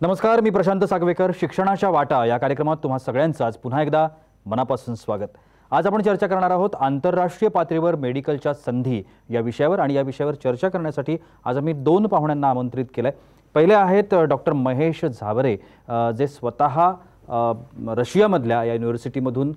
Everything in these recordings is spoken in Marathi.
नमस्कार, मी प्रशांत सागवेकर. शिक्षणाच्या वाटा या कार्यक्रमात तुम्हा सगळ्यांचं आज पुन्हा एकदा मनापासून स्वागत. आज आपण चर्चा करणार आहोत आंतरराष्ट्रीय पातळीवर मेडिकलच्या संधी या विषयावर, आणि या विषयावर चर्चा करण्यासाठी आज आम्ही दोन पाहुण्यांना आमंत्रित केलंय. पहिले आहेत डॉक्टर महेश झावरे, जे स्वतः रशियामधल्या या युनिव्हर्सिटीमधून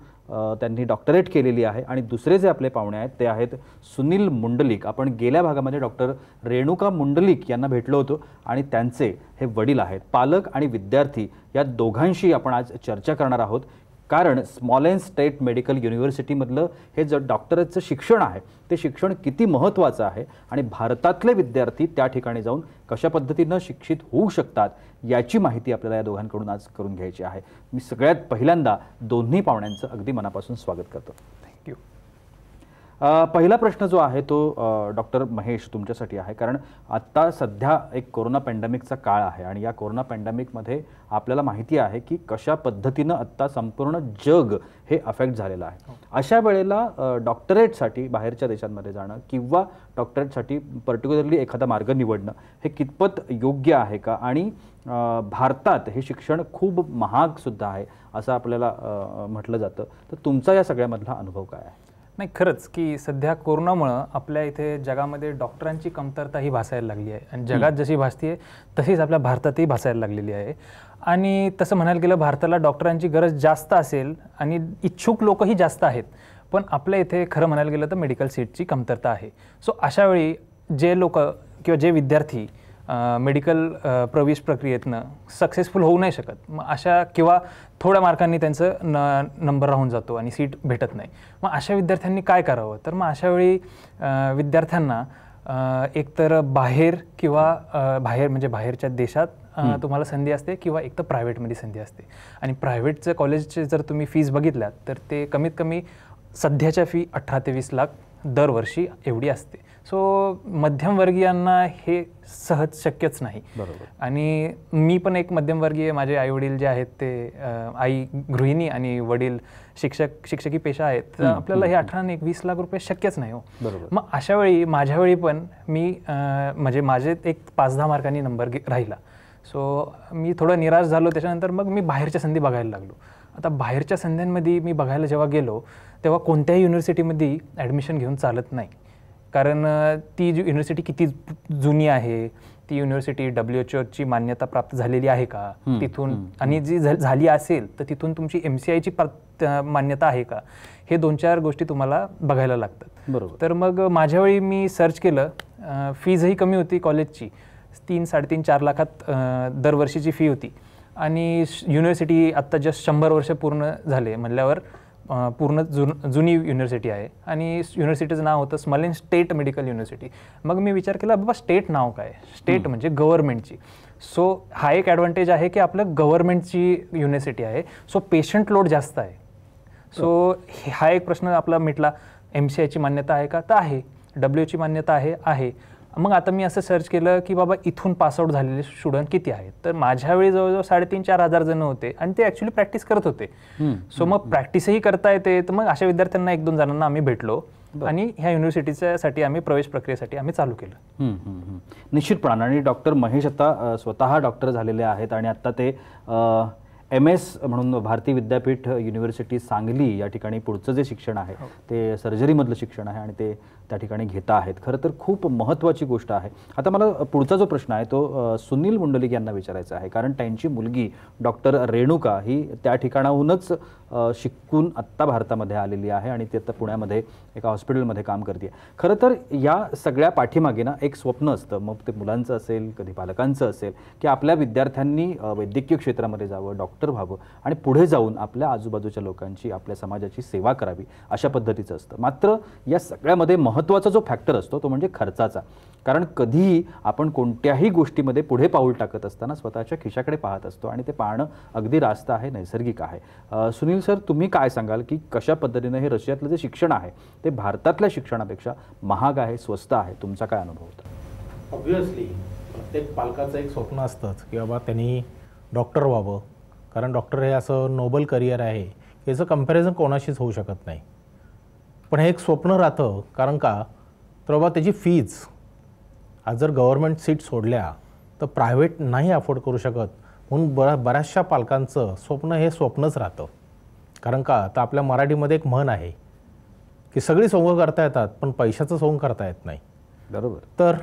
त्यांनी डॉक्टरेट केलेली आहे, आणि दुसरे जे आपले पाहुणे आहेत ते आहेत सुनील मुंडलिक. आपण गेल्या भागामध्ये डॉक्टर रेणुका मुंडलिक यांना भेटलो होतो, आणि त्यांचे हे वडील आहेत. पालक आणि विद्यार्थी या दोघांशी आपण आज चर्चा करणार आहोत, कारण स्मॉलेन्स स्टेट मेडिकल युनिव्हर्सिटीमधलं हे जे डॉक्टरेटचं शिक्षण आहे ते शिक्षण किती महत्त्वाचं आहे, आणि भारतातले विद्यार्थी त्या ठिकाणी जाऊन कशा पद्धतीनं शिक्षित होऊ शकतात याची माहिती आपल्याला या दोघांकडून आज करून घ्यायची आहे. मी सगळ्यात पहिल्यांदा दोन्ही पाहुण्यांचं अगदी मनापासून स्वागत करतो. थँक्यू. पहिला प्रश्न जो आहे तो डॉक्टर महेश तुमच्यासाठी आहे, कारण आत्ता सध्या एक कोरोना पॅन्डेमिकचा काळ आहे, आणि या कोरोना पॅन्डेमिकमध्ये आपल्याला माहिती आहे की कशा पद्धतीनं आत्ता संपूर्ण जग हे अफेक्ट झालेलं आहे. अशा वेळेला डॉक्टरेटसाठी बाहेरच्या देशांमध्ये जाणं किंवा डॉक्टरेटसाठी पर्टिक्युलरली एखादा मार्ग निवडणं हे कितपत योग्य आहे का, आणि भारतात हे शिक्षण खूप महागसुद्धा आहे असं आपल्याला म्हटलं जातं. तर तुमचा या सगळ्यामधला अनुभव काय आहे? नाही, खरंच की सध्या कोरोनामुळं आपल्या इथे जगामध्ये डॉक्टरांची कमतरता ही भासायला लागली आहे, आणि जगात जशी भासते तशीच आपल्या भारतातही भासायला लागलेली आहे. आणि तसं म्हणायला गेलं भारताला डॉक्टरांची गरज जास्त असेल आणि इच्छुक लोकही जास्त आहेत, पण आपल्या इथे खरं म्हणायला गेलं तर मेडिकल सीटची कमतरता आहे. सो अशावेळी जे लोक किंवा जे विद्यार्थी मेडिकल प्रवेश प्रक्रियेतनं सक्सेसफुल होऊ नाही शकत, मग अशा किंवा थोड्या मार्कांनी त्यांचं नंबर राहून जातो आणि सीट भेटत नाही, मग अशा विद्यार्थ्यांनी काय करावं? तर मग अशावेळी विद्यार्थ्यांना एकतर बाहेर किंवा बाहेर म्हणजे बाहेरच्या देशात तुम्हाला संधी असते, किंवा एक तर प्रायव्हेटमध्ये संधी असते. आणि प्रायव्हेटचं कॉलेजचे जर तुम्ही फीज बघितल्यात तर ते कमीत कमी सध्याच्या फी 18 ते 20 लाख दरवर्षी एवढी असते. सो मध्यमवर्गीयांना हे सहज शक्यच नाही. बरोबर. आणि मी पण एक मध्यमवर्गीय, माझे आईवडील जे आहेत ते आई गृहिणी आणि वडील शिक्षकी पेशा आहेत, तर आपल्याला हे 18 आणि 20 लाख रुपये शक्यच नाही हो. बरोबर. मग अशा वेळी माझ्या वेळी पण मी म्हणजे माझे एक 5-10 मार्कांनी नंबर राहिला. सो मी थोडं निराश झालो. त्याच्यानंतर मग मी बाहेरच्या संधी बघायला लागलो. आता बाहेरच्या संध्यांमध्ये मी बघायला जेव्हा गेलो तेव्हा कोणत्याही युनिव्हर्सिटीमध्ये ॲडमिशन घेऊन चालत नाही, कारण ती युनिव्हर्सिटी किती जुनी आहे, ती युनिव्हर्सिटी WHO ची मान्यता प्राप्त झालेली आहे का तिथून, आणि जी झाली असेल तर तिथून तुमची MCIची मान्यता आहे का, हे 2-4 गोष्टी तुम्हाला बघायला लागतात. बरोबर. तर मग माझ्यावेळी मी सर्च केलं, फीजही कमी होती कॉलेजची, 3-4.5 लाखात दरवर्षीची फी होती, आणि युनिव्हर्सिटी आत्ता जस्ट 100 वर्ष पूर्ण झाले म्हणल्यावर पूर्ण जुनी युनिव्हर्सिटी आहे, आणि युनिव्हर्सिटीचं नाव होतं स्मॉलेन्स स्टेट मेडिकल युनिव्हर्सिटी. मग मी विचार केला, बाबा स्टेट नाव काय? स्टेट म्हणजे गव्हर्नमेंटची. सो हा एक ॲडव्हान्टेज आहे की आपलं गव्हर्नमेंटची युनिव्हर्सिटी आहे, सो पेशंट लोड जास्त आहे. सो हा एक प्रश्न आपला मिटला. MCIची मान्यता आहे का? तर आहे. WHO ची मान्यता आहे. मग आता मी असं सर्च केलं की बाबा इथून पासआउट झालेले स्टुडंट किती आहेत, तर माझ्यावेळी जवळजवळ 3,500-4,000 हजार जण होते, आणि ते ॲक्च्युली प्रॅक्टिस करत होते. सो मग प्रॅक्टिसही करता येते. तर मग अशा विद्यार्थ्यांना 1-2 जणांना आम्ही भेटलो, आणि ह्या युनिव्हर्सिटीसाठी आम्ही प्रवेश प्रक्रियेसाठी आम्ही चालू केलं. निश्चितपणाने. आणि डॉक्टर महेश आता स्वतः डॉक्टर झालेले आहेत, आणि आता ते MS म्हणून भारतीय विद्यापीठ युनिव्हर्सिटी सांगली या ठिकाणी पुढचं जे शिक्षण आहे ते सर्जरीमधलं शिक्षण आहे, आणि ते त्या ठिकाणी घेता आहेत. खरं तर खूप महत्त्वाची गोष्ट आहे. आता मला पुढचा जो प्रश्न आहे तो सुनील मुंडलिक यांना विचारायचा आहे, कारण त्यांची मुलगी डॉक्टर रेणुका ही त्या ठिकाणाहूनच शिकून आत्ता भारतामध्ये आलेली आहे, आणि ती आता पुण्यामध्ये एका हॉस्पिटलमध्ये काम करते. खरं तर या सगळ्या पाठीमागे ना एक स्वप्न असतं, मग ते मुलांचं असेल, कधी पालकांचं असेल, की आपल्या विद्यार्थ्यांनी वैद्यकीय क्षेत्रामध्ये जावं, डॉक्टर व्हावं, आणि पुढे जाऊन आपल्या आजूबाजूच्या लोकांची, आपल्या समाजाची सेवा करावी, अशा पद्धतीचं असतं. मात्र या सगळ्यामध्ये महत्त्वाचा जो फॅक्टर असतो तो म्हणजे खर्चाचा. कारण कधीही आपण कोणत्याही गोष्टीमध्ये पुढे पाऊल टाकत असताना स्वतःच्या खिशाकडे पाहत असतो, आणि ते पाहणं अगदी रास्त आहे, नैसर्गिक आहे. सुनील सर, तुम्ही काय सांगाल की कशा पद्धतीनं हे रशियातलं जे शिक्षण आहे ते भारतातल्या शिक्षणापेक्षा महाग आहे, स्वस्त आहे? तुमचा काय अनुभव होता? ऑब्व्हियसली प्रत्येक पालकाचं एक स्वप्न असतंच की बाबा त्यांनी डॉक्टर व्हावं, कारण डॉक्टर हे असं नोबल करिअर आहे की याचं कंपॅरिझन कोणाशीच होऊ शकत नाही. पण हे एक स्वप्न राहतं, कारण का तर बाबा त्याची फीज आज जर गव्हर्नमेंट सीट सोडल्या तर प्रायव्हेट नाही अफोर्ड करू शकत, म्हणून बऱ्याचशा पालकांचं स्वप्न हे स्वप्नच राहतं. कारण का तर आपल्या मराठीमध्ये एक म्हण आहे की सगळी सोंग करता येतात पण पैशाचं सोंग करता येत नाही. बरोबर. तर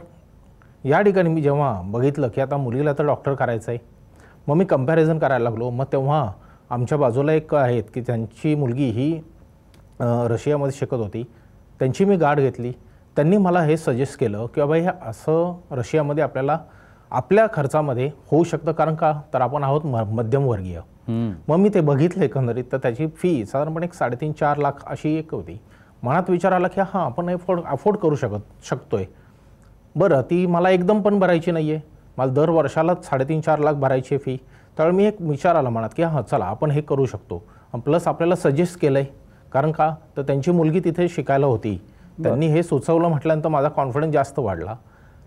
या ठिकाणी मी जेव्हा बघितलं की आता मुलीला तर डॉक्टर करायचं आहे, मग मी कंपॅरिझन करायला लागलो. मग तेव्हा आमच्या बाजूला एक आहेत की त्यांची मुलगी ही रशियामध्ये शिकत होती, त्यांची मी गाठ घेतली. त्यांनी मला हे सजेस्ट केलं की बाबा हे असं रशियामध्ये आपल्याला आपल्या खर्चामध्ये होऊ शकतं. कारण का तर आपण आहोत मध्यमवर्गीय. मग मी ते बघितलं एकंदरीत, तर त्याची फी साधारणपणे 3.5-4 लाख अशी एक होती. मनात विचार आला की हां आपण अफोर्ड करू शकतोय. बरं, ती मला एकदम पण भरायची नाही आहे, मला दर वर्षाला 3.5-4 लाख भरायची आहे फी. त्यावेळी मी एक विचार आला मनात की हां चला आपण हे करू शकतो. प्लस आपल्याला सजेस्ट केलं आहे, कारण का तर त्यांची मुलगी तिथे शिकायला होती, त्यांनी हे सुचवलं म्हटल्यानंतर माझा कॉन्फिडन्स जास्त वाढला.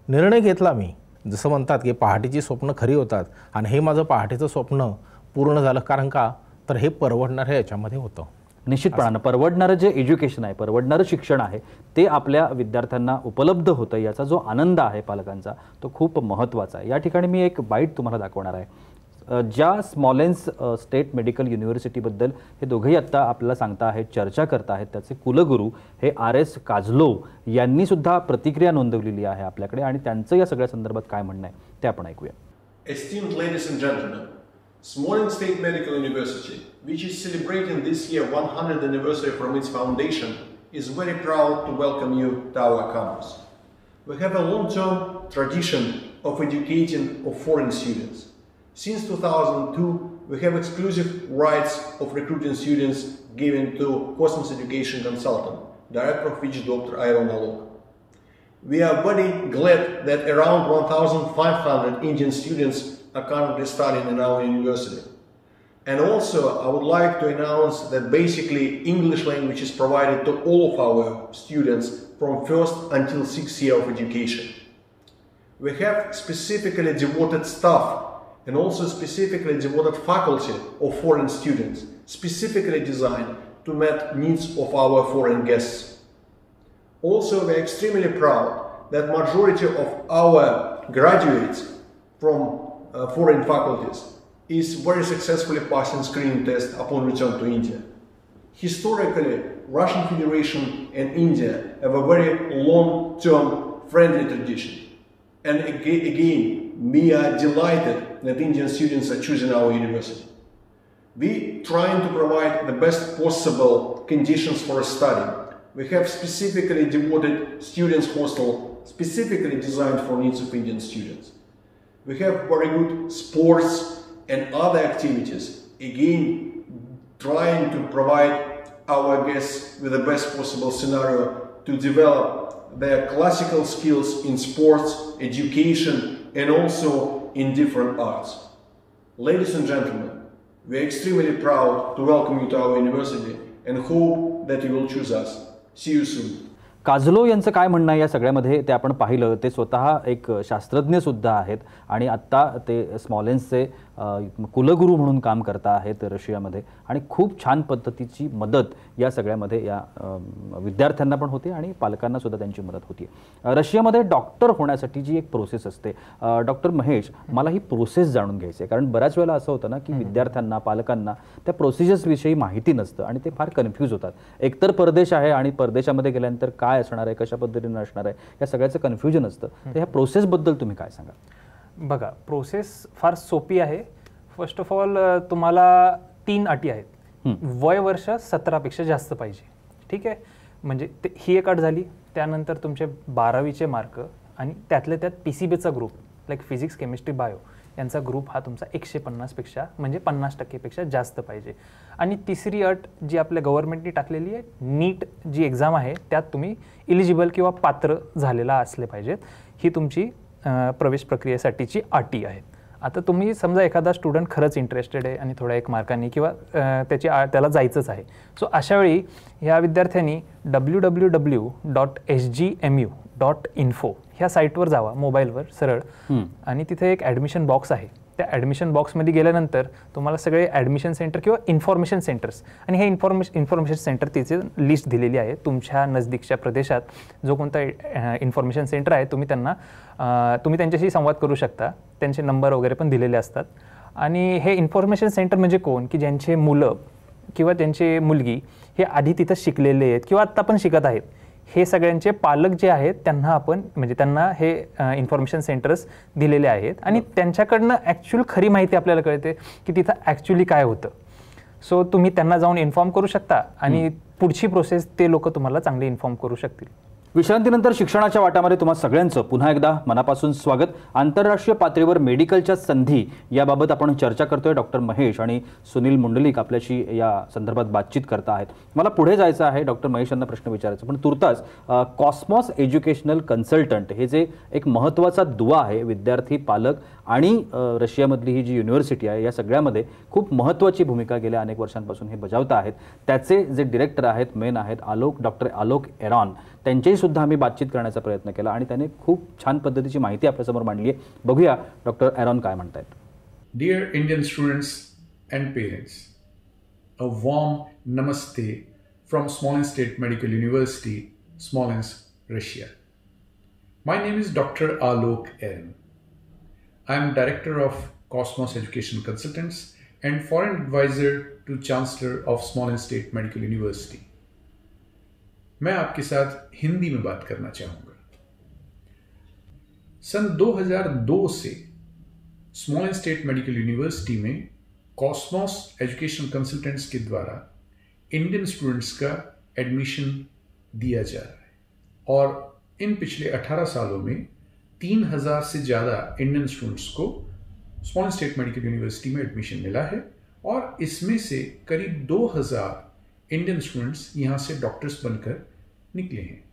निर्णय घेतला मी. जसं म्हणतात की पहाटेची स्वप्न खरी होतात, आणि हे माझं पहाटेचं स्वप्न पूर्ण झालं. कारण का तर हे परवडणारं याच्यामध्ये होतं. निश्चितपणानं परवडणारं जे एज्युकेशन आहे, परवडणारं शिक्षण आहे, ते आपल्या विद्यार्थ्यांना उपलब्ध होतं, याचा जो आनंद आहे पालकांचा तो खूप महत्त्वाचा आहे. या ठिकाणी मी एक बाईट तुम्हाला दाखवणार आहे. ज्या स्मॉलेन्स स्टेट मेडिकल युनिव्हर्सिटीबद्दल हे दोघेही आत्ता आपल्याला सांगता आहेत, चर्चा करता आहेत, त्याचे कुलगुरू हे RS काझलोव यांनी सुद्धा प्रतिक्रिया नोंदवलेली आहे आपल्याकडे, आणि त्यांचं या सगळ्या संदर्भात काय म्हणणं आहे ते आपण ऐकूया. Esteemed ladies and gentlemen, Smolensk State Medical University, which is celebrating this year 100th anniversary from its foundation, is very proud to welcome you to our campus. We have a long-term tradition of educating of foreign students. Since 2002, we have exclusive rights of recruiting students given to Cosmos Education Consultant, director of which Dr. Iron Alok. We are very glad that around 1,500 Indian students are currently studying in our university. And also, I would like to announce that basically English language is provided to all of our students from first until 6th year of education. We have specifically devoted staff and also specifically devoted faculty of foreign students, specifically designed to meet needs of our foreign guests. Also, we are extremely proud that majority of our graduates from foreign faculties is very successfully passing screening test upon return to India. Historically, Russian Federation and India have a very long-term friendly tradition. And again, we are delighted that Indian students are choosing our university. We trying to provide the best possible conditions for study. We have specifically devoted students hostel specifically designed for needs of Indian students. We have very good sports and other activities, again trying to provide our guests with the best possible scenario to develop their classical skills in sports, education, and also in different arts. Ladies and gentlemen, we are extremely proud to welcome you to our university and hope that you will choose us. See you soon. काझलोव यांचं काय म्हणणं आहे या सगळ्यामध्ये ते आपण पाहिलं. ते स्वतः एक शास्त्रज्ञ सुद्धा आहेत आणि आत्ता ते स्मॉलेन्सचे कुलगुरू म्हणून काम करता आहेत रशियामध्ये, आणि खूप छान पद्धतीची मदत या सगळ्यामध्ये या विद्यार्थ्यांना पण होते आणि पालकांना सुद्धा त्यांची मदत होती. रशियामध्ये डॉक्टर होण्यासाठी जी एक प्रोसेस असते, डॉक्टर महेश, मला ही प्रोसेस जाणून घ्यायची आहे, कारण बऱ्याच वेळेला असं होतं ना की विद्यार्थ्यांना, पालकांना त्या प्रोसिजर्सविषयी माहिती नसतं आणि ते फार कन्फ्यूज होतात. एकतर परदेश आहे आणि परदेशामध्ये गेल्यानंतर काय असणार आहे, कशा पद्धतीने असणार आहे, या सगळ्याचं कन्फ्युजन असतं. तर ह्या प्रोसेसबद्दल तुम्ही काय सांगा? बघा, प्रोसेस फार सोपी आहे. फर्स्ट ऑफ ऑल तुम्हाला 3 अटी आहेत. वय वर्ष 17पेक्षा जास्त पाहिजे, ठीक आहे. म्हणजे ही एक अट झाली. त्यानंतर तुमचे 12वीचे मार्क आणि त्यातल्या त्यात PCBचा group, like physics, chemistry, bio यांचा ग्रुप हा तुमचा 150पेक्षा म्हणजे 50%पेक्षा जास्त पाहिजे. आणि तिसरी अट जी आपल्या गव्हर्नमेंटने टाकलेली आहे, नीट जी एक्झाम आहे त्यात तुम्ही इलिजिबल किंवा पात्र झालेला असले पाहिजेत. ही तुमची प्रवेश प्रक्रियेसाठीची अटी आहेत. आता तुम्ही समजा एखादा स्टुडंट खरंच इंटरेस्टेड आहे आणि थोड्या एक मार्कांनी किंवा त्याला जायचंच आहे, सो अशा वेळी ह्या विद्यार्थ्यांनी www.sgmu.info ह्या साईटवर जावा, मोबाईलवर सरळ, आणि तिथे एक ॲडमिशन बॉक्स आहे. त्या ॲडमिशन बॉक्समध्ये गेल्यानंतर तुम्हाला सगळे ॲडमिशन सेंटर किंवा इन्फॉर्मेशन सेंटर्स, आणि हे इन्फॉर्मेशन सेंटर तिचे लिस्ट दिलेली आहे. तुमच्या नजदीकच्या प्रदेशात जो कोणता इन्फॉर्मेशन सेंटर आहे तुम्ही त्यांच्याशी संवाद करू शकता. त्यांचे नंबर वगैरे पण दिलेले असतात. आणि हे इन्फॉर्मेशन सेंटर म्हणजे कोण, की ज्यांचे मुलं किंवा त्यांचे मुलगी हे आधी तिथं शिकलेले आहेत किंवा आत्ता पण शिकत आहेत, हे सगळ्यांचे पालक जे आहेत त्यांना आपण म्हणजे त्यांना हे इन्फॉर्मेशन सेंटर्स दिलेले आहेत आणि त्यांच्याकडनं ॲक्च्युअल खरी माहिती आपल्याला कळते की तिथं ॲक्च्युअली काय होतं. सो तुम्ही त्यांना जाऊन इन्फॉर्म करू शकता आणि पुढची प्रोसेस ते लोक तुम्हाला चांगली इन्फॉर्म करू शकतील. विश्रांतीनंतर शिक्षणाच्या वाटामध्ये तुम्हा सगळ्यांचं पुन्हा एकदा मनापासून स्वागत. आंतरराष्ट्रीय पातळीवर मेडिकलच्या संधी याबाबत आपण चर्चा करतोय. डॉक्टर महेश आणि सुनील मुंडलिक आपल्याशी या संदर्भात बातचीत करता आहेत. मला पुढे जायचं आहे, डॉक्टर महेश यांना प्रश्न विचारायचा, पण तुर्तास कॉस्मॉस एज्युकेशनल कन्सल्टंट हे जे एक महत्त्वाचा दुवा आहे, विद्यार्थी, पालक आणि रशियामधली ही जी युनिव्हर्सिटी आहे या सगळ्यामध्ये खूप महत्त्वाची भूमिका गेल्या अनेक वर्षांपासून हे बजावता आहेत. त्याचे जे डिरेक्टर आहेत, मेन आहेत डॉक्टर आलोक एरॉन, त्यांच्याही सुद्धा आम्ही बातचीत करण्याचा प्रयत्न केला आणि त्याने खूप छान पद्धतीची माहिती आपल्यासमोर मांडली आहे. बघूया डॉक्टर एरॉन काय म्हणतायत. Dear Indian students and parents, a warm namaste from Smolensk State Medical University, Smolensk, Russia. My name is Dr. Alok Eran. I am Director of Cosmos Education Consultants and Foreign Advisor to Chancellor of Smolensk State Medical University. मैं आपके साथ हिंदी में बात करना चाहूँगा. सन 2002 से स्मॉलेंस्क स्टेट मेडिकल यूनिवर्सिटी में कॉस्मॉस एजुकेशन कंसल्टेंट्स के द्वारा इंडियन स्टूडेंट्स का एडमिशन दिया जा रहा है और इन पिछले 18 सालों में 3000 से ज़्यादा इंडियन स्टूडेंट्स को स्मॉलेंस्क स्टेट मेडिकल यूनिवर्सिटी में एडमिशन मिला है और इसमें से करीब 2000 इंडियन स्टूडेंट्स यहाँ से डॉक्टर्स बनकर निकले हैं.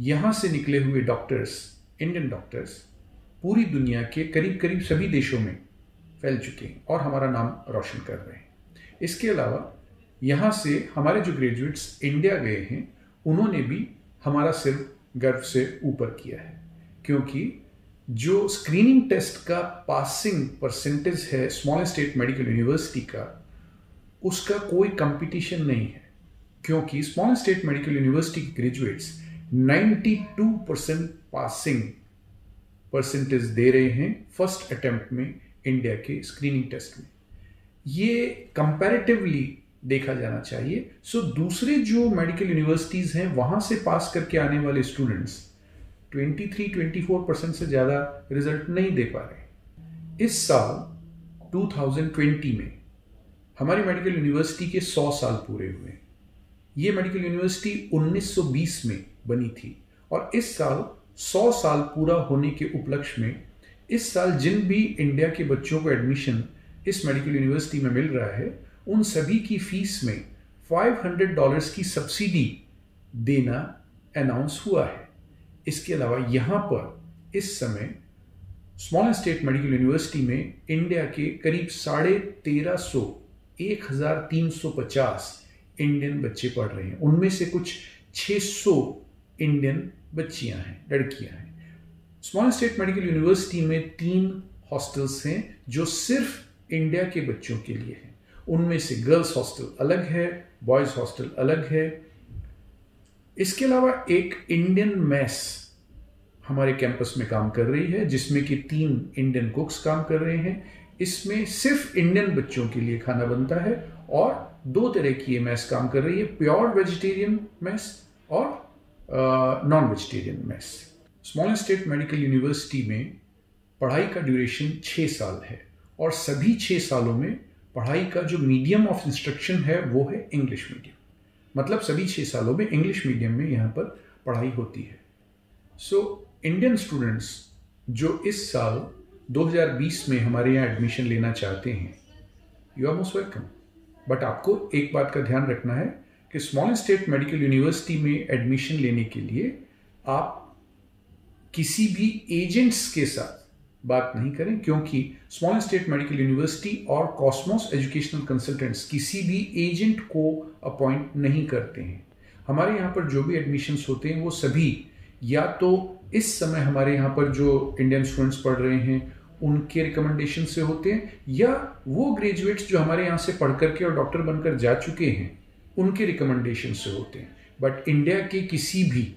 यहाँ से निकले हुए डॉक्टर्स, इंडियन डॉक्टर्स, पूरी दुनिया के करीब करीब सभी देशों में फैल चुके हैं और हमारा नाम रोशन कर रहे हैं. इसके अलावा यहाँ से हमारे जो ग्रेजुएट्स इंडिया गए हैं उन्होंने भी हमारा सिर गर्व से ऊपर किया है, क्योंकि जो स्क्रीनिंग टेस्ट का पासिंग परसेंटेज है स्मॉलेंस्क स्टेट मेडिकल यूनिवर्सिटी का, उसका कोई कंपटीशन नहीं है, क्योंकि स्मॉलेंस्क स्टेट मेडिकल यूनिवर्सिटी के ग्रेजुएट्स 92% पासिंग परसेंटेज दे रहे हैं फर्स्ट अटेम्प्ट में इंडिया के स्क्रीनिंग टेस्ट में. ये कंपैरेटिवली देखा जाना चाहिए. सो दूसरे जो मेडिकल यूनिवर्सिटीज़ हैं वहाँ से पास करके आने वाले स्टूडेंट्स 23-24% से ज़्यादा रिजल्ट नहीं दे पा रहे. इस साल 2020 में हमारी मेडिकल यूनिवर्सिटी के 100 साल पूरे हुए. ये मेडिकल यूनिवर्सिटी 1920 में बनी थी और इस साल 100 साल पूरा होने के उपलक्ष्य में इस साल जिन भी इंडिया के बच्चों को एडमिशन इस मेडिकल यूनिवर्सिटी में मिल रहा है उन सभी की फीस में $500 की सब्सिडी देना अनाउंस हुआ है. इसके अलावा यहाँ पर इस समय स्मॉलेंस्क स्टेट मेडिकल यूनिवर्सिटी में इंडिया के करीब 1350 इंडियन बच्चे पढ़ रहे हैं. उनमें से कुछ 600 इंडियन बच्चियां हैं, लड़कियां हैं. स्मॉलेंस्क स्टेट मेडिकल यूनिवर्सिटी में 3 हॉस्टल्स हैं जो सिर्फ इंडिया के बच्चों के लिए हैं. उनमें से गर्ल्स हॉस्टल अलग है, बॉयज हॉस्टल अलग है. इसके अलावा एक इंडियन मेस हमारे कैंपस में काम कर रही है जिसमें कि 3 इंडियन कुक्स काम कर रहे हैं. इसमें सिर्फ इंडियन बच्चों के लिए खाना बनता है और 2 तरह की ये मेस काम कर रही है, प्योर वेजिटेरियन मेस और non vegetarian mess. Smolensk state medical university में पढ़ाई का ड्यूरेशन 6 साल है और सभी 6 सालों में पढ़ाई का जो मीडियम ऑफ इंस्ट्रक्शन है वो है इंग्लिश मीडियम. मतलब सभी 6 सालों में इंग्लिश मीडियम में यहाँ पर पढ़ाई होती है. सो इंडियन स्टूडेंट्स जो इस साल 2020 में हमारे यहाँ एडमिशन लेना चाहते हैं, you are most welcome. But आपको एक बात का ध्यान रखना है कि स्मॉलेंस्क स्टेट मेडिकल यूनिवर्सिटी में एडमिशन लेने के लिए आप किसी भी एजेंट्स के साथ बात नहीं करें, क्योंकि स्मॉलेंस्क स्टेट मेडिकल यूनिवर्सिटी और कॉस्मॉस एजुकेशनल कंसल्टेंट्स किसी भी एजेंट को अपॉइंट नहीं करते हैं. हमारे यहाँ पर जो भी एडमिशन्स होते हैं वो सभी या तो इस समय हमारे यहाँ पर जो इंडियन स्टूडेंट्स पढ़ रहे हैं उनके रिकमेंडेशन से होते हैं, या वो ग्रेजुएट्स जो हमारे यहाँ से पढ़ करके और डॉक्टर बनकर जा चुके हैं उनके रिकमेंडेशन से होते हैं. बट इंडिया के किसी भी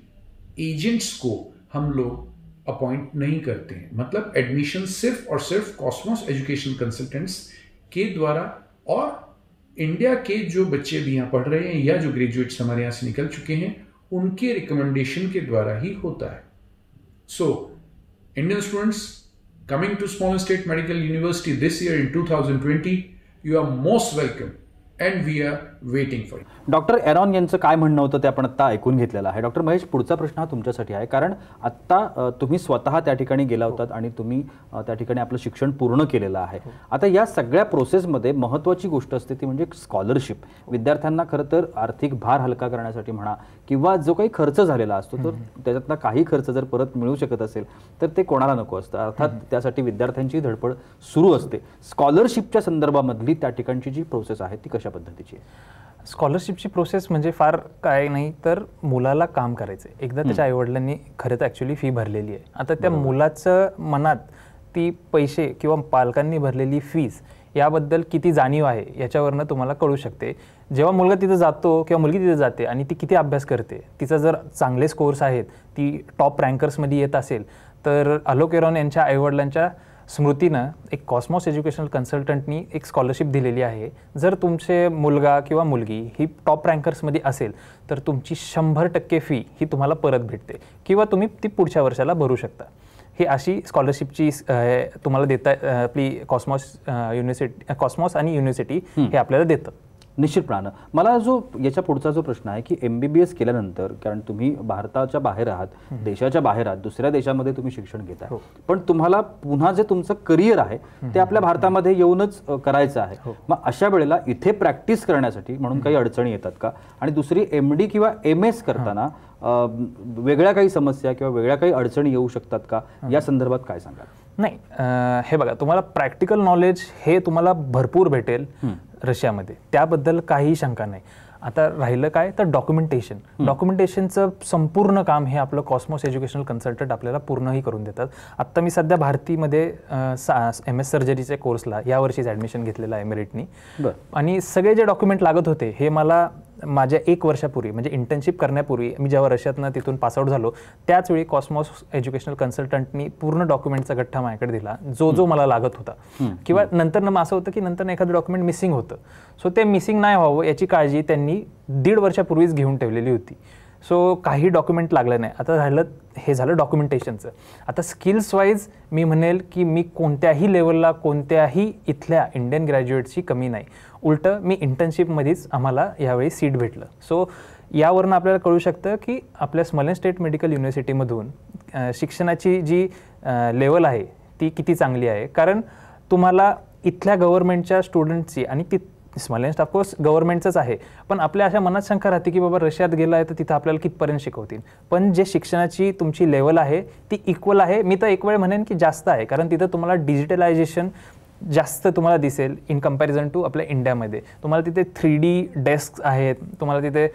एजेंट्स को हम लोग अपॉइंट नहीं करते हैं। मतलब एडमिशन सिर्फ और सिर्फ कॉस्मोस एजुकेशन कंसल्टेंट्स के द्वारा और इंडिया के जो बच्चे भी यहाँ पढ़ रहे हैं या जो ग्रेजुएट्स हमारे यहाँ से निकल चुके हैं उनके रिकमेंडेशन के द्वारा ही होता है। So Indian students coming to Smolensk State medical University this year in 2020, you are most welcome and we are waiting for you. Doctor Aaron यांचं काय म्हणणं होतं ते आपण आत्ता ऐकून घेतलेलं आहे. डॉक्टर महेश, पुढचा प्रश्न हा तुमच्यासाठी आहे, कारण आत्ता तुम्ही स्वतः त्या ठिकाणी गेला होतात आणि तुम्ही त्या ठिकाणी आपलं शिक्षण पूर्ण केलेलं आहे. आता या सगळ्या प्रोसेसमध्ये महत्त्वाची गोष्ट असते ती म्हणजे स्कॉलरशिप. विद्यार्थ्यांना खरं तर आर्थिक भार हलका करण्यासाठी म्हणा किंवा जो काही खर्च झालेला असतो तर त्याच्यातला काही खर्च जर परत मिळू शकत असेल तर ते कोणाला नको असतं. अर्थात त्यासाठी विद्यार्थ्यांची धडपड सुरू असते. स्कॉलरशिपच्या संदर्भामधली त्या ठिकाणची जी प्रोसेस आहे ती कशा पद्धतीची आहे? स्कॉलरशिपची प्रोसेस म्हणजे फार काय नाही तर मुलाला काम करायचं आहे. एकदा त्याच्या आईवडिलांनी खरं तर ॲक्च्युली फी भरलेली आहे. आता त्या मुलाचं मनात ती पैसे किंवा पालकांनी भरलेली फीस याबद्दल किती जाणीव आहे याच्यावरनं तुम्हाला कळू शकते. जेव्हा मुलगा तिथं जातो किंवा मुलगी तिथे जाते आणि ती किती अभ्यास करते, तिचा जर चांगले स्कोर्स आहेत, ती टॉप रँकर्समध्ये येत असेल तर आलोक एरॉन यांच्या आईवडिलांच्या स्मृतीनं एक कॉस्मॉस एज्युकेशनल कन्सल्टंटनी एक स्कॉलरशिप दिलेली आहे. जर तुमचे मुलगा किंवा मुलगी ही टॉप रँकर्समध्ये असेल तर तुमची 100% फी ही तुम्हाला परत भेटते किंवा तुम्ही ती पुढच्या वर्षाला भरू शकता. ही अशी स्कॉलरशिपची तुम्हाला देता आपली कॉस्मॉस आणि युनिव्हर्सिटी हे आपल्याला देतं. निश्चितपणानं मला जो याच्या पुढचा जो प्रश्न आहे की MBBS केल्यानंतर, कारण तुम्ही भारताच्या बाहेर आहात, देशाच्या बाहेर आहात, दुसऱ्या देशामध्ये तुम्ही शिक्षण घेताय, पण तुम्हाला पुन्हा जे तुमचं करिअर आहे ते आपल्या भारतामध्ये येऊनच करायचं आहे. मग अशा वेळेला इथे प्रॅक्टिस करण्यासाठी म्हणून काही अडचणी येतात का? आणि दुसरी MD किंवा MS करताना वेगळ्या काही समस्या किंवा वेगळ्या काही अडचणी येऊ शकतात का? या संदर्भात काय सांगाल? नाही, हे बघा, तुम्हाला प्रॅक्टिकल नॉलेज हे तुम्हाला भरपूर भेटेल रशियामध्ये, त्याबद्दल काही शंका नाही. आता राहिलं काय तर डॉक्युमेंटेशनचं संपूर्ण काम हे आपलं कॉस्मॉस एज्युकेशनल कन्सल्टंट आपल्याला पूर्णही करून देतात. आत्ता मी सध्या भारतीमध्ये MS सर्जरीच्या कोर्सला यावर्षीच ॲडमिशन घेतलेलं आहे मेरिटनी. आणि सगळे जे डॉक्युमेंट लागत होते हे मला माझ्या 1 वर्षापूर्वी म्हणजे इंटर्नशिप करण्यापूर्वी मी जेव्हा रशियातनं तिथून पासआउट झालो त्याचवेळी कॉस्मॉस एज्युकेशनल कन्सल्टंटनी पूर्ण डॉक्युमेंटचा गठ्ठा माझ्याकडे दिला जो मला लागत होता. किंवा नंतर मग असं होतं की नंतर एखादं डॉक्युमेंट मिसिंग होतं, सो ते मिसिंग नाही व्हावं याची काळजी त्यांनी 1.5 वर्षापूर्वीच घेऊन ठेवलेली होती. सो काही डॉक्युमेंट लागलं नाही. आता हे झालं डॉक्युमेंटेशनचं. आता स्किल्स वाईज मी म्हणेल की मी कोणत्याही लेवलला कोणत्याही इथल्या इंडियन ग्रॅज्युएट्सची कमी नाही. उलटं मी इंटर्नशिपमध्येच आम्हाला यावेळी सीट भेटलं. सो यावरनं आपल्याला कळू शकतं की आपल्या स्मॉलेंड स्टेट मेडिकल युनिव्हर्सिटीमधून शिक्षणाची जी लेवल आहे ती किती चांगली आहे. कारण तुम्हाला इथल्या गव्हर्नमेंटच्या स्टुडंटची आणि ती स्मॉलेंड ऑफकोर्स गव्हर्नमेंटचंच आहे, पण आपल्या अशा मनात शंका राहते की बाबा रशियात गेला आहे तर तिथं आपल्याला कितपर्यंत शिकवतील. पण जे शिक्षणाची तुमची लेवल आहे ती इक्वल आहे. मी तर एक वेळ म्हणेन की जास्त आहे, कारण तिथं तुम्हाला डिजिटलायझेशन जास्त तुम्हाला दिसेल इन कंपॅरिझन टू आपल्या इंडियामध्ये. तुम्हाला तिथे 3D डेस्क आहेत, तुम्हाला तिथे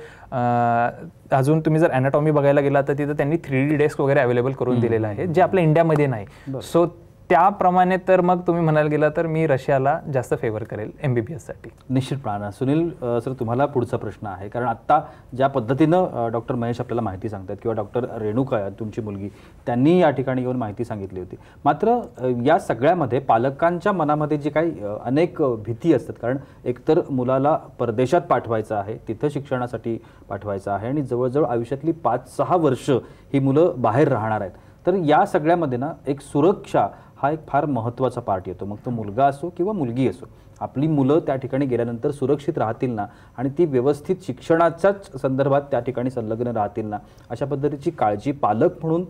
अजून तुम्ही जर ॲनाटॉमी बघायला गेला तर तिथं त्यांनी 3D डेस्क वगैरे अवेलेबल करून दिलेलं आहे जे आपल्या इंडियामध्ये नाही. सो त्याप्रमाणे तर मग तुम्ही म्हणायला गेला तर मी रशियाला जास्त फेवर करेल MBBS साठी. निश्चितपणानं. सुनील सर, तुम्हाला पुढचा प्रश्न आहे, कारण आत्ता ज्या पद्धतीनं डॉक्टर महेश आपल्याला माहिती सांगतात किंवा डॉक्टर रेणुका तुमची मुलगी त्यांनी या ठिकाणी येऊन माहिती सांगितली होती, मात्र या सगळ्यामध्ये पालकांच्या मनामध्ये जी काही अनेक भीती असतात, कारण एकतर मुलाला परदेशात पाठवायचं आहे, तिथं शिक्षणासाठी पाठवायचं आहे आणि जवळजवळ आयुष्यातली 5-6 वर्ष ही मुलं बाहेर राहणार आहेत. तर या सगळ्यामध्ये ना एक सुरक्षा हा एक फार महत्त्वाचा पार्ट येतो. मग तो मुलगा असो किंवा मुलगी असो, आपली मुलं त्या ठिकाणी गेल्यानंतर सुरक्षित राहतील ना आणि ती व्यवस्थित शिक्षणाच्याच संदर्भात त्या ठिकाणी संलग्न राहतील ना, अशा पद्धतीची काळजी पालक म्हणून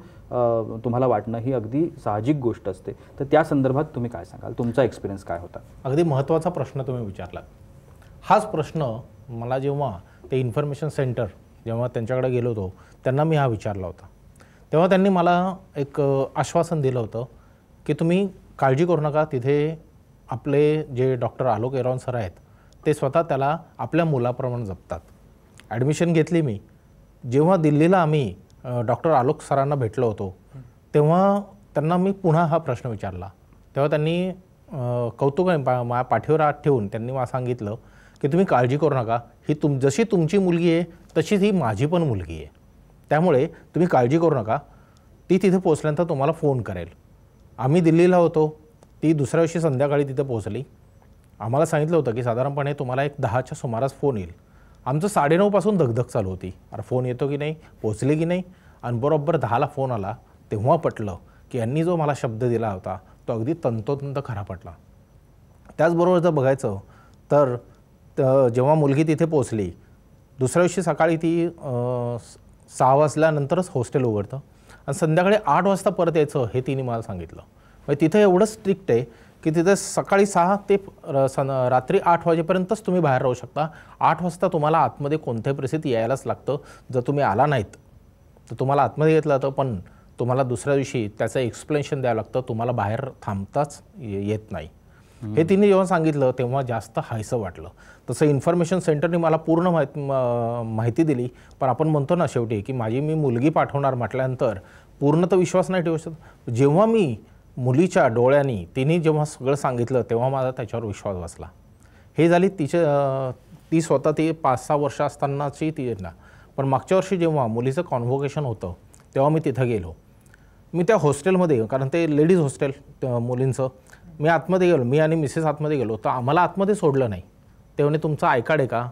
तुम्हाला वाटणं ही अगदी साहजिक गोष्ट असते. तर त्या संदर्भात तुम्ही काय सांगाल? तुमचा एक्सपिरियन्स काय होता? अगदी महत्त्वाचा प्रश्न तुम्ही विचारला. हाच प्रश्न मला जेव्हा ते इन्फॉर्मेशन सेंटर जेव्हा त्यांच्याकडे गेलो होतो त्यांना मी हा विचारला होता. तेव्हा त्यांनी मला एक आश्वासन दिलं होतं की तुम्ही काळजी करू नका, तिथे आपले जे डॉक्टर आलोक एरॉन सर आहेत ते स्वतः त्याला आपल्या मुलाप्रमाणे जपतात. ॲडमिशन घेतली मी. जेव्हा दिल्लीला आम्ही डॉक्टर आलोक सरांना भेटलो होतो तेव्हा त्यांना मी पुन्हा हा प्रश्न विचारला. तेव्हा त्यांनी कौतुकाने माझ्या पाठीवर हात ठेवून त्यांनी मला सांगितलं की तुम्ही काळजी करू नका, ही जशी तुमची मुलगी आहे तशीच ही माझी पण मुलगी आहे, त्यामुळे तुम्ही काळजी करू नका. ती तिथे पोहोचल्यानंतर तुम्हाला फोन करेल. आम्ही दिल्लीला होतो, ती दुसऱ्या दिवशी संध्याकाळी तिथे पोहोचली. आम्हाला सांगितलं होतं की साधारणपणे तुम्हाला एक 10च्या सुमारास फोन येईल. आमचं 9:30 पासून धगधग चालू होती, अरे फोन येतो की नाही, पोहोचले की नाही. आणि बरोबर 10ला फोन आला. तेव्हा पटलं की यांनी जो मला शब्द दिला होता तो अगदी तंतोतंत खरा पटला. त्याचबरोबर जर बघायचं तर जेव्हा मुलगी तिथे पोहोचली, दुसऱ्या दिवशी सकाळी ती 6 वाजल्यानंतरच हॉस्टेल उघडतं आणि संध्याकाळी 8 वाजता परत यायचं हे तिने मला सांगितलं. म्हणजे तिथं एवढं स्ट्रिक्ट आहे की तिथे सकाळी 6 ते रात्री 8 वाजेपर्यंतच तुम्ही बाहेर राहू शकता. 8 वाजता तुम्हाला आतमध्ये कोणत्याही परिस्थितीत यायलाच लागतं. जर तुम्ही आला नाहीत तर तुम्हाला आतमध्ये घेतलं जातं, पण तुम्हाला दुसऱ्या दिवशी त्याचं एक्सप्लेनेशन द्यावं लागतं. तुम्हाला बाहेर थांबताच येत नाही. हे तिने जेव्हा सांगितलं तेव्हा जास्त हायसं वाटलं. तसं इन्फॉर्मेशन सेंटरने मला पूर्ण माहिती दिली, पण आपण म्हणतो ना शेवटी की मी मुलगी पाठवणार म्हटल्यानंतर पूर्ण तर विश्वास नाही ठेवू शकत. जेव्हा मी मुलीच्या डोळ्यांनी तिने जेव्हा सगळं सांगितलं तेव्हा माझा त्याच्यावर विश्वास बसला. हे झाली ती स्वतः 5-6 वर्ष असतानाची ती ना. पण मागच्या वर्षी जेव्हा मुलीचं कॉन्व्होकेशन होतं तेव्हा मी तिथं गेलो. मी त्या हॉस्टेलमध्ये, कारण ते लेडीज हॉस्टेल मुलींचं, मी आतमध्ये गेलो. मी आणि मिसेस आतमध्ये गेलो तर आम्हाला आतमध्ये सोडलं नाही. ते म्हणे तुमचं आय कार्ड आहे का,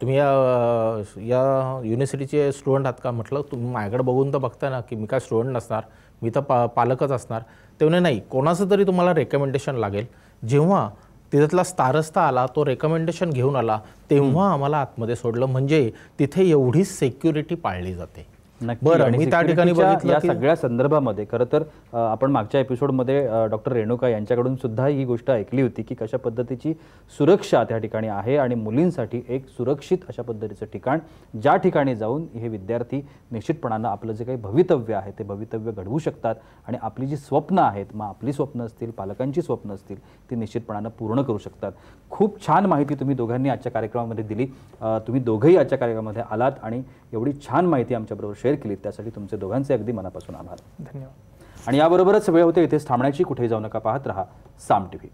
तुम्ही या युनिव्हर्सिटीचे स्टुडंट आहात का. म्हटलं तुम्ही माझ्याकडे बघून तर बघताय ना की मी काय स्टुडंट नसणार, मी तर पालकच असणार. ते म्हणे नाही, कोणाचं तरी तुम्हाला रेकमेंडेशन लागेल. जेव्हा तिथला स्टारस्ता आला, तो रेकमेंडेशन घेऊन आला, तेव्हा आम्हाला आतमध्ये सोडलं. म्हणजे तिथे एवढी सिक्युरिटी पाळली जाते. बरं, मी त्या ठिकाणी या सगळ्या संदर्भामध्ये खरं तर आपण मागच्या एपिसोडमध्ये डॉक्टर रेणुका यांच्याकडून सुद्धा ही गोष्ट ऐकली होती की कशा पद्धतीची सुरक्षा त्या ठिकाणी आहे आणि मुलींसाठी एक सुरक्षित अशा पद्धतीचं ठिकाण, ज्या ठिकाणी जाऊन हे विद्यार्थी निश्चितपणानं आपलं जे काही भवितव्य आहे ते भवितव्य घडवू शकतात आणि आपली जी स्वप्न आहेत, मग आपली स्वप्न असतील, पालकांची स्वप्न असतील, ती निश्चितपणानं पूर्ण करू शकतात. खूप छान माहिती तुम्ही दोघांनी आजच्या कार्यक्रमामध्ये दिली. तुम्ही दोघंही आजच्या कार्यक्रमामध्ये आलात आणि एवढी छान माहिती आमच्याबरोबर शेअर केली, त्यासाठी तुमचे दोघांचे अगदी मनापासून आभार. धन्यवाद. आणि याबरोबरच वेळ होते इथेच थांबण्याची. कुठेही जाऊ नका, पाहत रहा साम टीव्ही.